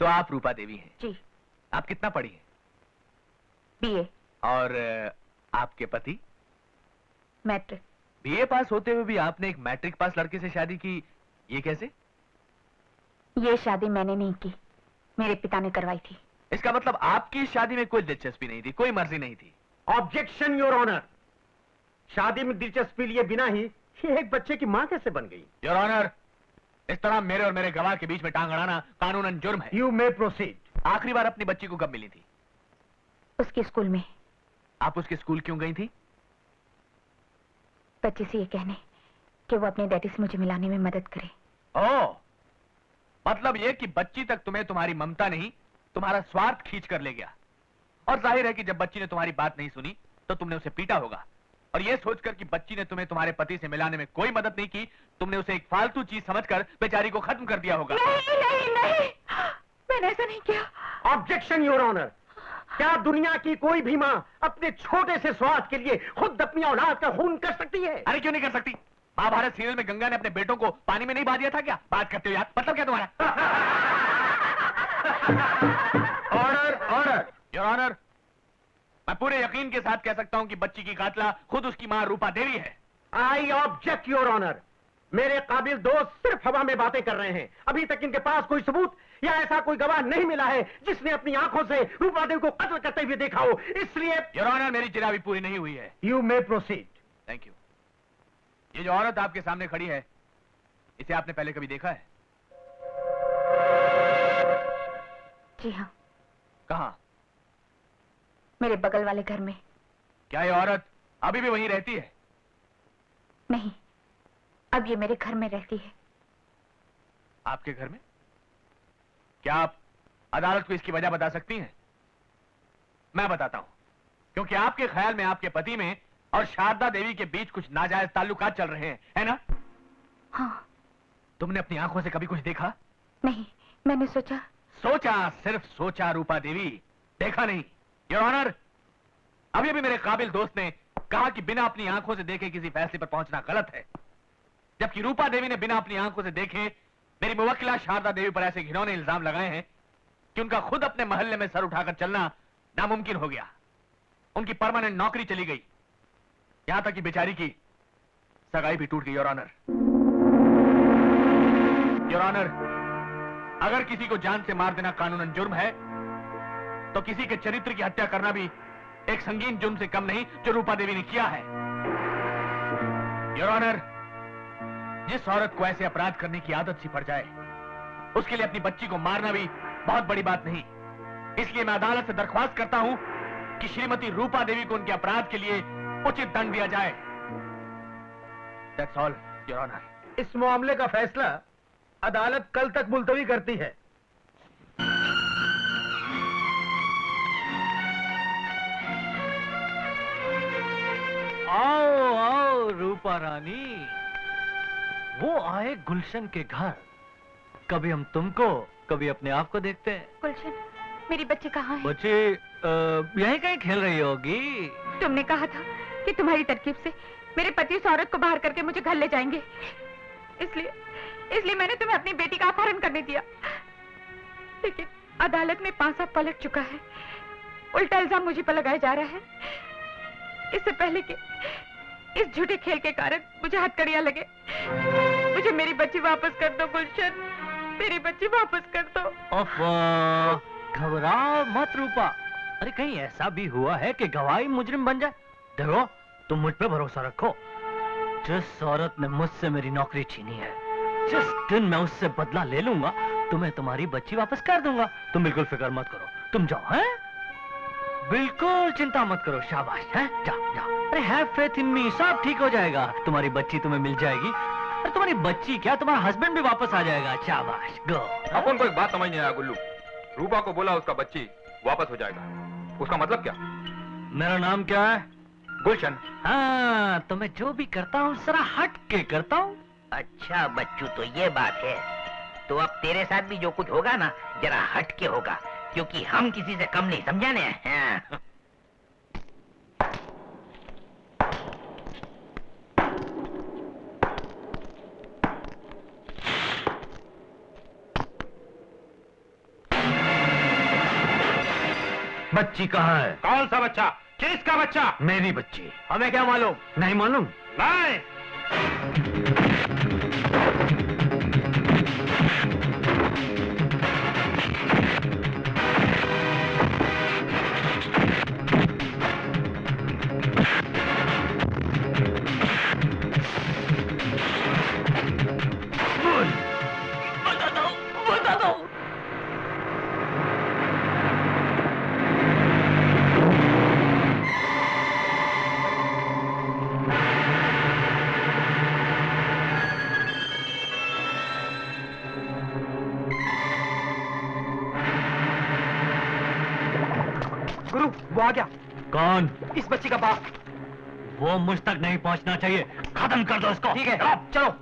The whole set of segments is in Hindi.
तो आप रूपा देवी हैं? जी। आप कितना पढ़ी हैं? बीए। और आपके पति? मैट्रिक। बीए पास होते हुए भी आपने एक मैट्रिक पास लड़के से शादी की, ये कैसे? ये शादी मैंने नहीं की, मेरे पिता ने करवाई थी। इसका मतलब आपकी शादी में कोई दिलचस्पी नहीं थी, कोई मर्जी नहीं थी? Objection your honour. शादी में दिलचस्पी लिए बिना ही ये एक बच्चे की मां कैसे बन गई? योर ऑनर, इस तरह मेरे और मेरे गवाह के बीच में टांग अड़ाना कानूनन जुर्म है। You may proceed. आखिरी बार अपनी बच्ची को कब मिली थी? उसके स्कूल में। आप उसके स्कूल क्यों गई थी? बच्चे से ये कहने कि वो अपने डैडी से मुझे मिलाने में मदद करे। ओह, मतलब ये कि बच्ची तक तुम्हें तुम्हारी ममता नहीं, तुम्हारा स्वार्थ खींच कर ले गया। और जाहिर है कि जब बच्ची ने तुम्हारी बात नहीं सुनी तो तुमने उसे पीटा होगा। और यह सोचकर कि बच्ची ने तुम्हें तुम्हारे पति से मिलाने में कोई मदद नहीं की, तुमने उसे एक फालतू चीज समझकर बेचारी को खत्म कर दिया होगा। नहीं नहीं नहीं, मैंने ऐसा नहीं किया। Objection your honour. क्या दुनिया की कोई भी मां अपने छोटे से स्वार्थ के लिए खुद अपनी औलाद का खून कर सकती है? अरे क्यों नहीं कर सकती? महाभारत सीरियल में गंगा ने अपने बेटों को पानी में नहीं बहा दिया था क्या? बात करते हो यार, मतलब क्या तुम्हारा? Order order. योर ऑनर, मैं पूरे यकीन के साथ कह सकता हूं कि बच्ची की कातला खुद उसकी मां रूपा देवी है। I object your honour. मेरे काबिल दोस्त सिर्फ हवा में बातें कर रहे हैं। अभी तक इनके पास कोई सबूत या ऐसा कोई गवाह नहीं मिला है जिसने अपनी आंखों से रूपा देवी को कत्ल करते हुए देखा हो। इसलिए योर ऑनर, मेरी चिरावी पूरी नहीं हुई है। You may proceed. Thank you. ये जो औरत आपके सामने खड़ी है, इसे आपने पहले कभी देखा है? जी हाँ। कहां? मेरे बगल वाले घर में। क्या ये औरत अभी भी वहीं रहती है? नहीं, अब ये मेरे घर में रहती है। आपके घर में? क्या आप अदालत को इसकी वजह बता सकती हैं? मैं बताता हूं। क्योंकि आपके ख्याल में आपके पति में और शारदा देवी के बीच कुछ नाजायज ताल्लुकात चल रहे हैं, है ना? हाँ। तुमने अपनी आंखों से कभी कुछ देखा? नहीं, मैंने सोचा। सोचा, सिर्फ सोचा रूपा देवी, देखा नहीं। योर ऑनर, अभी अभी मेरे काबिल दोस्त ने कहा कि बिना अपनी आंखों से देखे किसी फैसले पर पहुंचना गलत है, जबकि रूपा देवी ने बिना अपनी आंखों से देखे मेरी मुवक्किला शारदा देवी पर ऐसे घिनौने इल्जाम लगाए हैं कि उनका खुद अपने मोहल्ले में सर उठाकर चलना नामुमकिन हो गया। उनकी परमानेंट नौकरी चली गई, यहां तक कि बेचारी की सगाई भी टूट गई। योर ऑनर, योर ऑनर, अगर किसी को जान से मार देना कानूनन जुर्म है, तो किसी के चरित्र की हत्या करना भी एक संगीन जुर्म से कम नहीं, जो रूपा देवी ने किया है। योर ऑनर, जिस औरत को ऐसे अपराध करने की आदत सी पड़ जाए, उसके लिए अपनी बच्ची को मारना भी बहुत बड़ी बात नहीं। इसलिए मैं अदालत से दरख्वास्त करता हूं कि श्रीमती रूपा देवी को उनके अपराध के लिए उचित दंड दिया जाए। That's all, your honour. इस मामले का फैसला अदालत कल तक मुलतवी करती है। आओ आओ रूपा रानी, वो आए गुलशन के घर। कभी हम तुमको, कभी अपने आप को देखते हैं। गुलशन, मेरी बच्ची कहाँ है? बच्ची यहीं कहीं खेल रही होगी। तुमने कहा था कि तुम्हारी तरकीब से मेरे पति उस औरत को बाहर करके मुझे घर ले जाएंगे, इसलिए मैंने तुम्हें अपनी बेटी का अपहरण करने दिया। लेकिन अदालत में पांसा पलट चुका है, उल्टा इल्जाम मुझे पर लगाया जा रहा है। इससे पहले कि इस झूठे खेल के कारण मुझे हथकड़ियां लगे, मुझे मेरी बच्ची वापस कर दो गुलशन, मेरी बच्ची वापस कर दो। घबराओ मत रूपा। अरे कहीं ऐसा भी हुआ है कि गवाही मुजरिम बन जाए? देखो, तुम मुझ पे भरोसा रखो। जिस औरत ने मुझसे मेरी नौकरी छीनी है, जिस दिन मैं उससे बदला ले लूंगा, तुम्हें तुम्हारी बच्ची वापस कर दूंगा। तुम बिल्कुल फिक्र मत करो, तुम जाओ। हैं? बिल्कुल चिंता मत करो। शाबाश, हैं? जाओ जाओ। अरे हैव फेथ इन मी, सब ठीक हो जाएगा। तुम्हारी बच्ची तुम्हें मिल जाएगी। अरे तुम्हारी बच्ची क्या, तुम्हारा हस्बैंड भी वापस आ जाएगा। शाबाश, गो। अपन को एक बात समझ नहीं आया गुल्लू। रूपा को बोला उसका बच्ची वापस हो जाएगा, उसका मतलब क्या? मेरा नाम क्या है? गुलशन। हाँ, तो मैं जो भी करता हूँ जरा हट के करता हूँ। अच्छा बच्चू, तो ये बात है। तो अब तेरे साथ भी जो कुछ होगा ना, जरा हट के होगा, क्योंकि हम किसी से कम नहीं, समझा ने? हाँ। बच्ची कहाँ है? कौन सा बच्चा? किसका बच्चा? मेरी बच्ची। हमें क्या मालूम? नहीं मालूम? नहीं। बता दो। गुरु, वो आ गया। कौन? इस बच्ची का बाप। वो मुझ तक नहीं पहुंचना चाहिए। खत्म कर दो इसको। ठीक है, चलो।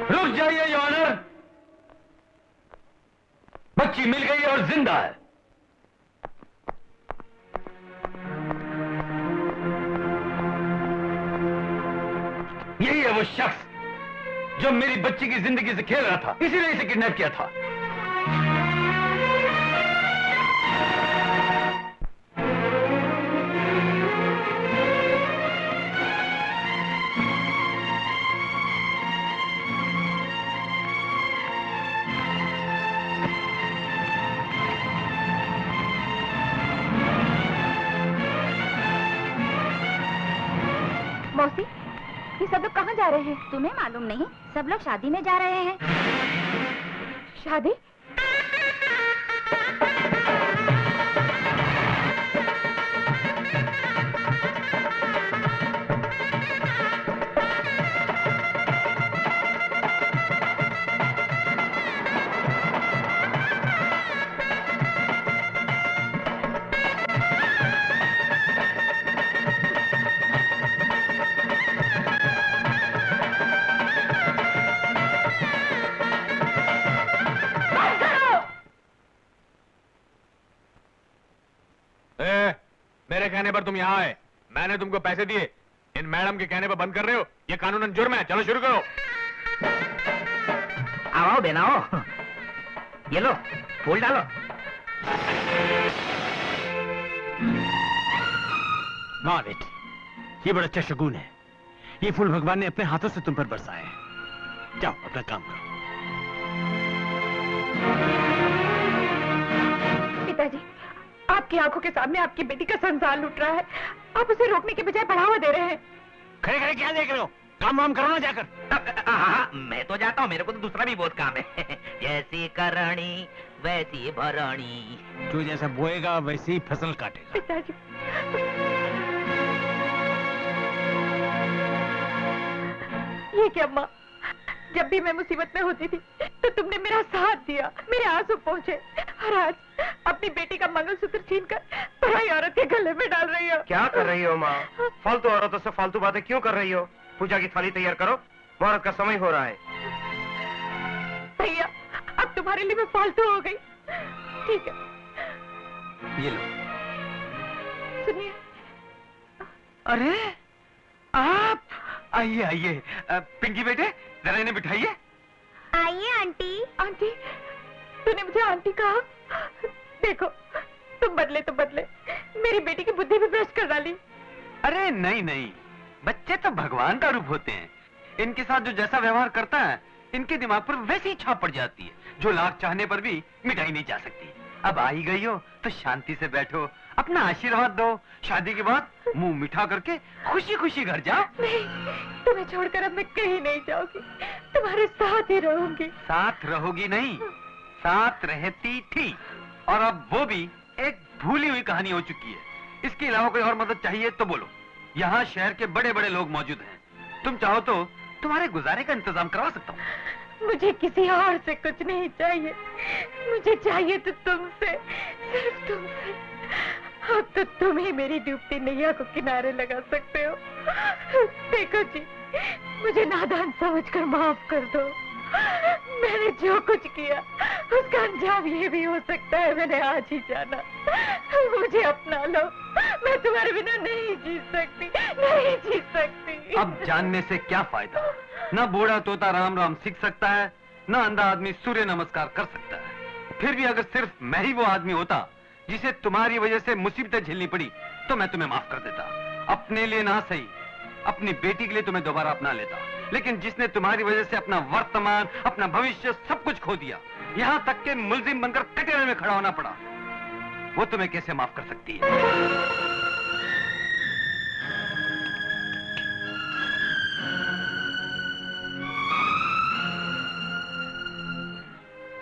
रुक जाइए योर ऑनर। बच्ची मिल गई और जिंदा है। यही है वो शख्स जो मेरी बच्ची की जिंदगी से खेल रहा था, इसीलिए इसे किडनैप किया था। मौसी, ये सब लोग कहाँ जा रहे हैं? तुम्हें मालूम नहीं? सब लोग शादी में जा रहे हैं। शादी? मेरे कहने पर तुम यहाँ आए, मैंने तुमको पैसे दिए, इन मैडम के कहने पर बंद कर रहे हो? ये कानूनन जुर्म है। चलो शुरू करो। आओ बेना आओ। ये लो, फूल डालो। वाह बेटी, ये बड़ा अच्छा शगुन है। ये फूल भगवान ने अपने हाथों से तुम पर बरसाए हैं। जाओ अपना काम करो। पिताजी, आपकी आंखों के सामने आपकी बेटी का संसार लूट रहा है, आप उसे रोकने के बजाय बढ़ावा दे रहे हैं। खड़े खड़े क्या देख रहे हो? काम वाम करो ना जाकर। हाँ, मैं तो जाता हूँ, मेरे को तो दूसरा भी बहुत काम है। जैसी करणी वैसी भरणी। जो जैसा बोएगा वैसी ही फसल काटेगा। पिताजी, ये क्या माँ, जब भी मैं मुसीबत में होती थी तो तुमने मेरा साथ दिया, मेरे आंसू पहुँचे, और आज अपनी बेटी का मंगलसूत्र छीनकर पराई औरत के गले में डाल रही हो। क्या कर रही हो माँ? फालतू औरतों से फालतू बातें क्यों कर रही हो? पूजा की थाली तैयार करो, मुहूर्त का समय हो रहा है। भैया, अब तुम्हारे लिए मैं फालतू हो गई। ठीक है, ये लो। सुनिए। अरे आप आइए आइए। पिंकी बेटे, जरा इन्हें बिठाइए। आइए आंटी। आंटी, तूने मुझे आंटी कहा? देखो, तुम बदले तो बदले, मेरी बेटी की बुद्धि भी भ्रष्ट कर डाली। अरे नहीं नहीं, बच्चे तो भगवान का रूप होते हैं। इनके साथ जो जैसा व्यवहार करता है, इनके दिमाग पर वैसी ही छाप पड़ जाती है, जो लाख चाहने पर भी मिटाई नहीं जा सकती। अब आ ही गई हो तो शांति से बैठो, अपना आशीर्वाद दो। शादी के बाद मुंह मीठा करके खुशी खुशी घर जाओ। नहीं, तुम्हें छोड़कर अब मैं कहीं नहीं जाऊंगी, तुम्हारे साथ ही रहूंगी। साथ रहोगी नहीं, साथ रहती थी, और अब वो भी एक भूली हुई कहानी हो चुकी है। इसके अलावा कोई और मदद चाहिए तो बोलो। यहाँ शहर के बड़े बड़े लोग मौजूद हैं, तुम चाहो तो तुम्हारे गुजारे का इंतजाम करवा सकता हूँ। मुझे किसी और से कुछ नहीं चाहिए, मुझे चाहिए तो तुमसे, सिर्फ तुमसे। अब तो तुम ही मेरी डूबती नैया को किनारे लगा सकते हो। देखो जी, मुझे नादान समझकर माफ कर दो। मैंने जो कुछ किया उसका अंजाम ये भी हो सकता है मैंने आज ही जाना। मुझे अपना लो, मैं तुम्हारे बिना नहीं जी सकती, नहीं जी सकती। अब जानने से क्या फायदा? न बूढ़ा तोता राम राम सीख सकता है, न अंधा आदमी सूर्य नमस्कार कर सकता है। फिर भी अगर सिर्फ मैं ही वो आदमी होता जिसे तुम्हारी वजह से मुसीबतें झेलनी पड़ी, तो मैं तुम्हें माफ कर देता। अपने लिए ना सही, अपनी बेटी के लिए तुम्हें दोबारा अपना लेता। लेकिन जिसने तुम्हारी वजह से अपना वर्तमान, अपना भविष्य सब कुछ खो दिया, यहाँ तक के मुलजिम बनकर कटघरे में खड़ा होना पड़ा, वो तुम्हें कैसे माफ कर सकती है?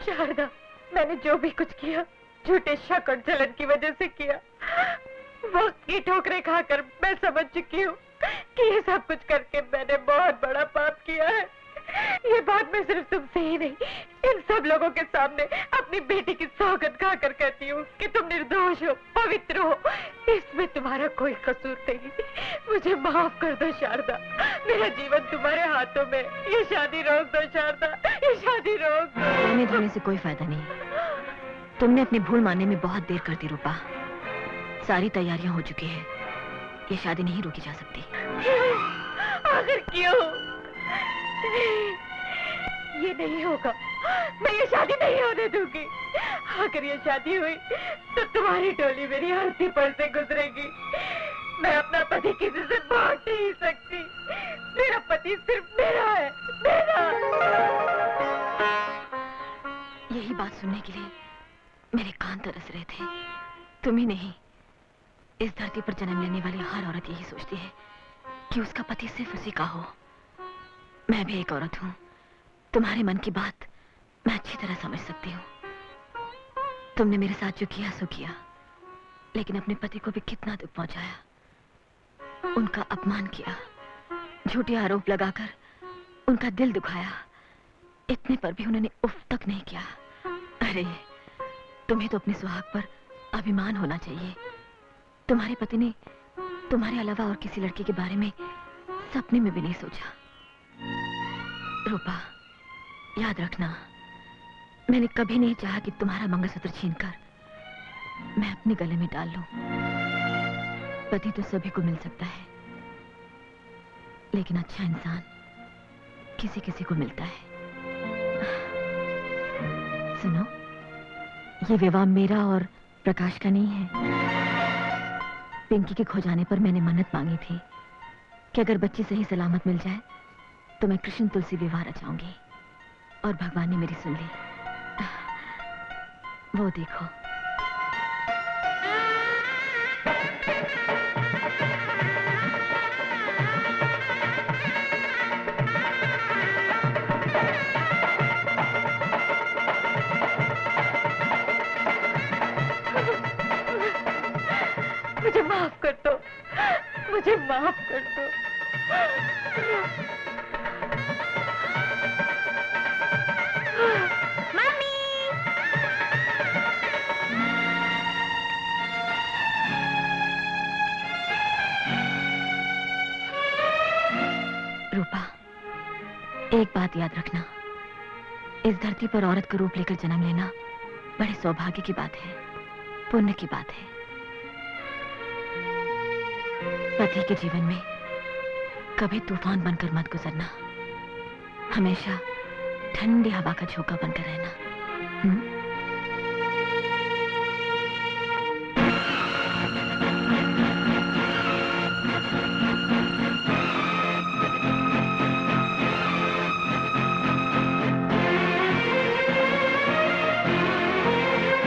शारदा, मैंने जो भी कुछ किया झूठे शक और जलन की वजह से किया। वक्त की ठोकरें खाकर मैं समझ चुकी हूँ कि ये सब कुछ करके मैंने बहुत बड़ा पाप किया है। ये बात मैं सिर्फ तुमसे ही नहीं, इन सब लोगों के सामने अपनी बेटी की सौगंध खाकर कहती हूँ कि तुम निर्दोष हो, पवित्र हो, इसमें तुम्हारा कोई कसूर नहीं। मुझे माफ कर दो शारदा, मेरा जीवन तुम्हारे हाथों में। ये शादी रोक दो शारदा, ये शादी रोक दो। रोने धोने से कोई फायदा नहीं। तुमने अपनी भूल मानने में बहुत देर कर दी रूपा। सारी तैयारियां हो चुकी है, ये शादी नहीं रोकी जा सकती। आखिर क्यों? ये नहीं होगा, मैं ये शादी नहीं होने दूंगी। अगर ये शादी हुई तो तुम्हारी टोली मेरी अर्थी पर से गुजरेगी। मैं अपना पति किसी से बांट नहीं सकती। मेरा पति सिर्फ मेरा है, मेरा। यही बात सुनने के लिए मेरे कान तरस रहे थे। तुम ही नहीं, इस धरती पर जन्म लेने वाली हर औरत यही सोचती है कि उसका पति सिर्फ उसी का हो। मैं भी एक औरत हूँ, तुम्हारे मन की बात मैं अच्छी तरह समझ सकती हूँ। तुमने मेरे साथ जो किया सो किया, लेकिन अपने पति को भी कितना दुख पहुंचाया, उनका अपमान किया, झूठे आरोप लगाकर उनका दिल दुखाया। इतने पर भी उन्होंने उफ तक नहीं किया। अरे तुम्हें तो अपने सुहाग पर अभिमान होना चाहिए। तुम्हारे पति ने तुम्हारे अलावा और किसी लड़के के बारे में सपने में भी नहीं सोचा। रूपा, याद रखना, मैंने कभी नहीं चाहा कि तुम्हारा मंगलसूत्र छीनकर मैं अपने गले में डाल लूं। पति तो सभी को मिल सकता है, लेकिन अच्छा इंसान किसी किसी को मिलता है। सुनो, ये विवाह मेरा और प्रकाश का नहीं है। पिंकी के खो जाने पर मैंने मन्नत मांगी थी कि अगर बच्ची सही सलामत मिल जाए तो मैं कृष्ण तुलसी विवाह रचाऊंगी, और भगवान ने मेरी सुन ली। वो देखो। मुझे माफ कर दो, मुझे माफ कर दो। मम्मी! रूपा, एक बात याद रखना, इस धरती पर औरत का रूप लेकर जन्म लेना बड़े सौभाग्य की बात है, पुण्य की बात है। पति के जीवन में कभी तूफान बनकर मत गुजरना, हमेशा ठंडी हवा का झोंका बनकर रहना।